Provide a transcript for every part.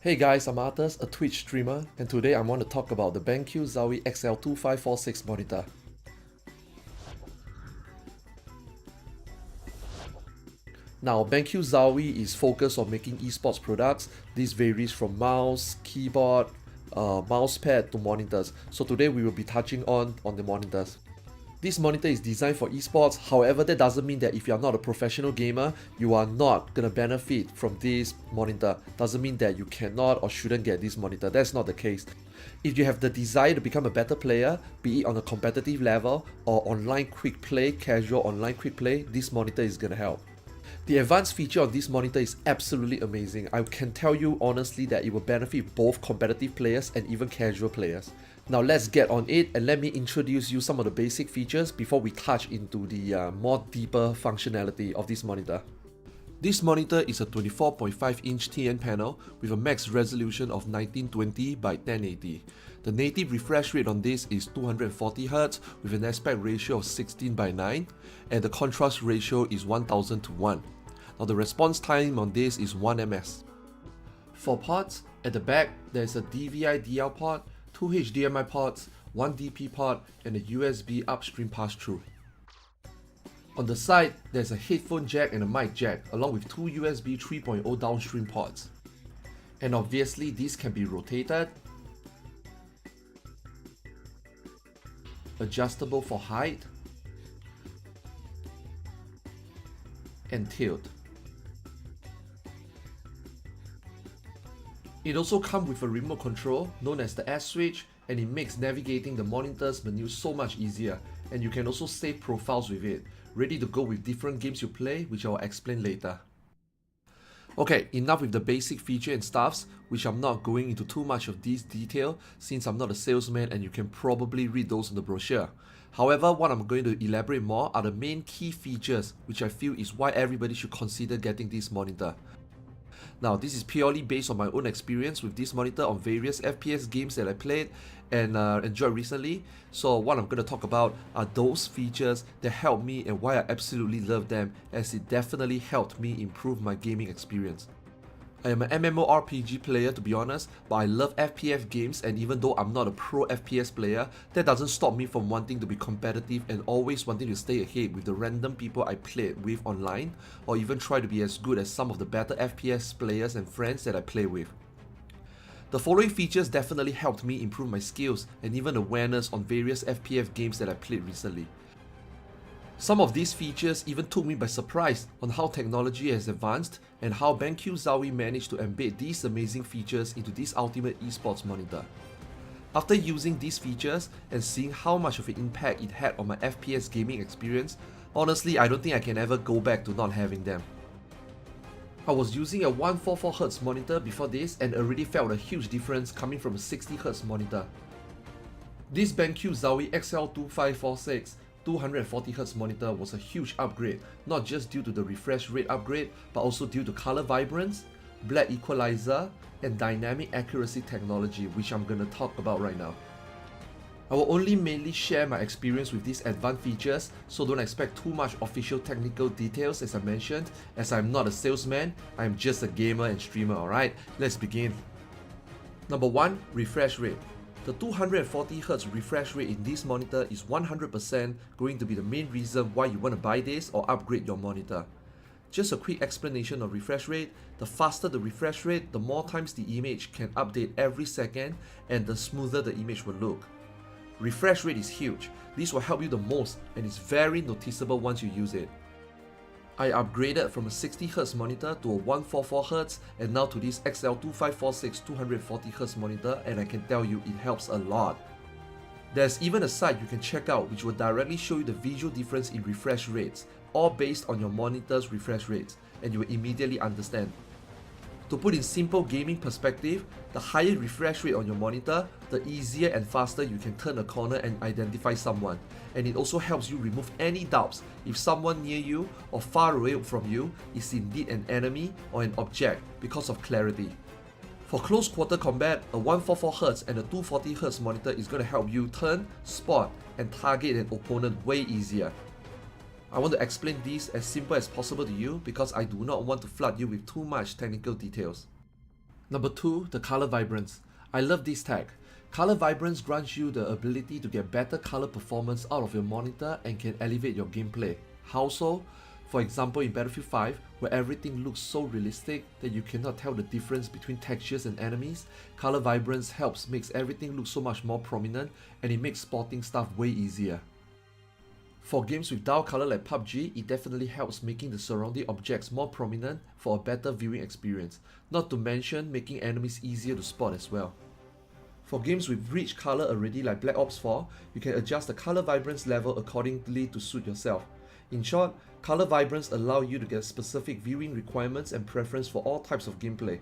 Hey guys, I'm Arthurs, a Twitch streamer, and today I want to talk about the BenQ Zowie XL2546 monitor. Now, BenQ Zowie is focused on making eSports products. This varies from mouse, keyboard, mousepad to monitors. So today we will be touching on the monitors. This monitor is designed for esports, however that doesn't mean that if you are not a professional gamer, you are not gonna benefit from this monitor. Doesn't mean that you cannot or shouldn't get this monitor, that's not the case. If you have the desire to become a better player, be it on a competitive level or online quick play, casual online quick play, this monitor is gonna help. The advanced feature on this monitor is absolutely amazing. I can tell you honestly that it will benefit both competitive players and even casual players. Now let's get on it and let me introduce you some of the basic features before we touch into the more deeper functionality of this monitor. This monitor is a 24.5-inch TN panel with a max resolution of 1920 by 1080. The native refresh rate on this is 240Hz with an aspect ratio of 16:9 and the contrast ratio is 1000 to 1. Now the response time on this is 1 ms. For ports, at the back there is a DVI-DL port, 2 HDMI ports, 1 DP port and a USB upstream pass-through. On the side, there's a headphone jack and a mic jack along with 2 USB 3.0 downstream ports. And obviously these can be rotated, adjustable for height, and tilt. It also comes with a remote control known as the SSwitch, and it makes navigating the monitor's menu so much easier, and you can also save profiles with it, ready to go with different games you play, which I will explain later. Okay, enough with the basic feature and stuffs, which I'm not going into too much of this detail since I'm not a salesman and you can probably read those in the brochure. However, what I'm going to elaborate more are the main key features which I feel is why everybody should consider getting this monitor. Now, this is purely based on my own experience with this monitor on various FPS games that I played and enjoyed recently. So what I'm going to talk about are those features that helped me and why I absolutely love them, as it definitely helped me improve my gaming experience. I am an MMORPG player to be honest, but I love FPS games, and even though I'm not a pro FPS player, that doesn't stop me from wanting to be competitive and always wanting to stay ahead with the random people I played with online, or even try to be as good as some of the better FPS players and friends that I play with. The following features definitely helped me improve my skills and even awareness on various FPS games that I played recently. Some of these features even took me by surprise on how technology has advanced and how BenQ Zowie managed to embed these amazing features into this ultimate esports monitor. After using these features and seeing how much of an impact it had on my FPS gaming experience, honestly I don't think I can ever go back to not having them. I was using a 144Hz monitor before this and already felt a huge difference coming from a 60Hz monitor. This BenQ Zowie XL2546 240Hz monitor was a huge upgrade, not just due to the refresh rate upgrade, but also due to color vibrance, black equalizer, and dynamic accuracy technology, which I'm gonna talk about right now. I will only mainly share my experience with these advanced features, so don't expect too much official technical details as I mentioned, as I'm not a salesman, I'm just a gamer and streamer, alright? Let's begin. Number 1. Refresh rate. The 240Hz refresh rate in this monitor is 100% going to be the main reason why you want to buy this or upgrade your monitor. Just a quick explanation of refresh rate. The faster the refresh rate, the more times the image can update every second and the smoother the image will look. Refresh rate is huge. This will help you the most and is very noticeable once you use it. I upgraded from a 60Hz monitor to a 144Hz and now to this XL2546 240Hz monitor, and I can tell you it helps a lot. There's even a site you can check out which will directly show you the visual difference in refresh rates, all based on your monitor's refresh rates, and you will immediately understand. To put in simple gaming perspective, the higher refresh rate on your monitor, the easier and faster you can turn a corner and identify someone, and it also helps you remove any doubts if someone near you or far away from you is indeed an enemy or an object because of clarity. For close quarter combat, a 144Hz and a 240Hz monitor is going to help you turn, spot, and target an opponent way easier. I want to explain this as simple as possible to you because I do not want to flood you with too much technical details. Number 2, the color vibrance. I love this tag. Color vibrance grants you the ability to get better color performance out of your monitor and can elevate your gameplay. How so? For example, in Battlefield 5, where everything looks so realistic that you cannot tell the difference between textures and enemies, color vibrance makes everything look so much more prominent, and it makes spotting stuff way easier. For games with dull color like PUBG, it definitely helps making the surrounding objects more prominent for a better viewing experience, not to mention making enemies easier to spot as well. For games with rich color already like Black Ops 4, you can adjust the color vibrance level accordingly to suit yourself. In short, color vibrance allows you to get specific viewing requirements and preference for all types of gameplay.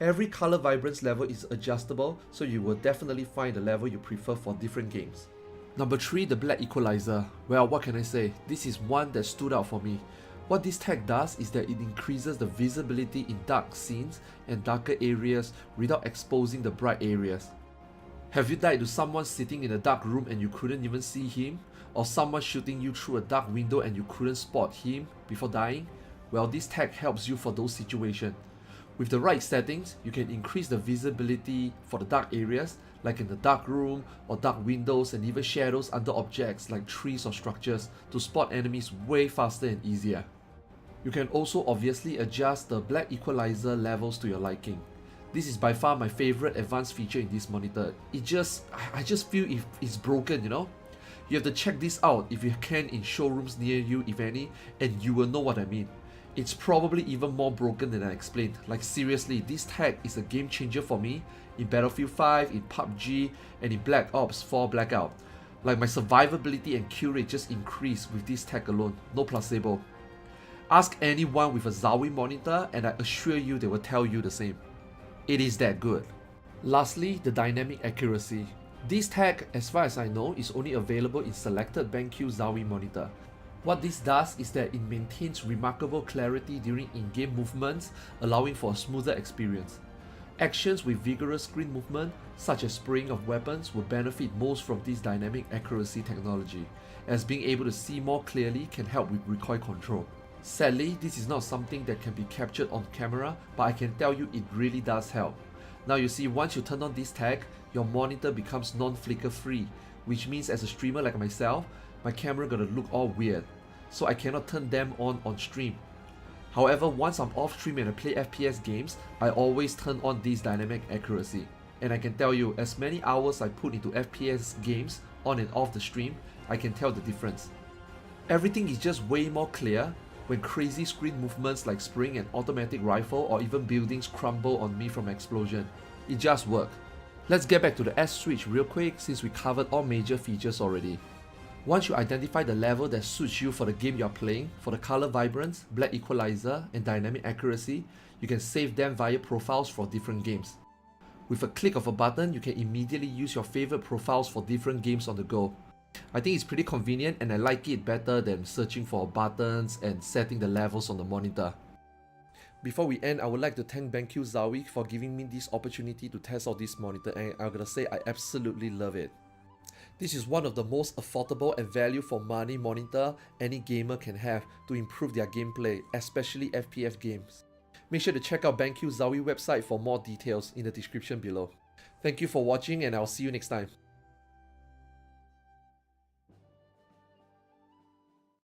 Every color vibrance level is adjustable, so you will definitely find the level you prefer for different games. Number 3, the black equalizer. Well, what can I say? This is one that stood out for me. What this tag does is that it increases the visibility in dark scenes and darker areas without exposing the bright areas. Have you died to someone sitting in a dark room and you couldn't even see him? Or someone shooting you through a dark window and you couldn't spot him before dying? Well, this tag helps you for those situations. With the right settings, you can increase the visibility for the dark areas, like in the dark room or dark windows, and even shadows under objects like trees or structures to spot enemies way faster and easier. You can also obviously adjust the black equalizer levels to your liking. This is by far my favorite advanced feature in this monitor. I just feel if it's broken, you know? You have to check this out if you can in showrooms near you, if any, and you will know what I mean. It's probably even more broken than I explained. Like seriously, this tag is a game changer for me in Battlefield 5, in PUBG, and in Black Ops 4 Blackout. Like my survivability and kill rate just increased with this tag alone, no placebo. Ask anyone with a Zowie monitor and I assure you they will tell you the same. It is that good. Lastly, the dynamic accuracy. This tag, as far as I know, is only available in selected BenQ Zowie monitor. What this does is that it maintains remarkable clarity during in-game movements, allowing for a smoother experience. Actions with vigorous screen movement, such as spraying of weapons, will benefit most from this dynamic accuracy technology, as being able to see more clearly can help with recoil control. Sadly, this is not something that can be captured on camera, but I can tell you it really does help. Now you see, once you turn on this tag, your monitor becomes non-flicker free, which means as a streamer like myself, my camera gonna look all weird, so I cannot turn them on stream. However, once I'm off stream and I play FPS games, I always turn on this dynamic accuracy. And I can tell you, as many hours I put into FPS games on and off the stream, I can tell the difference. Everything is just way more clear when crazy screen movements like spraying an automatic rifle or even buildings crumble on me from explosion. It just worked. Let's get back to the SSwitch real quick since we covered all major features already. Once you identify the level that suits you for the game you're playing, for the color vibrance, black equalizer, and dynamic accuracy, you can save them via profiles for different games. With a click of a button, you can immediately use your favorite profiles for different games on the go. I think it's pretty convenient and I like it better than searching for buttons and setting the levels on the monitor. Before we end, I would like to thank BenQ Zowie for giving me this opportunity to test out this monitor, and I'm gonna say I absolutely love it. This is one of the most affordable and value for money monitor any gamer can have to improve their gameplay, especially FPS games. Make sure to check out BenQ Zowie website for more details in the description below. Thank you for watching and I'll see you next time.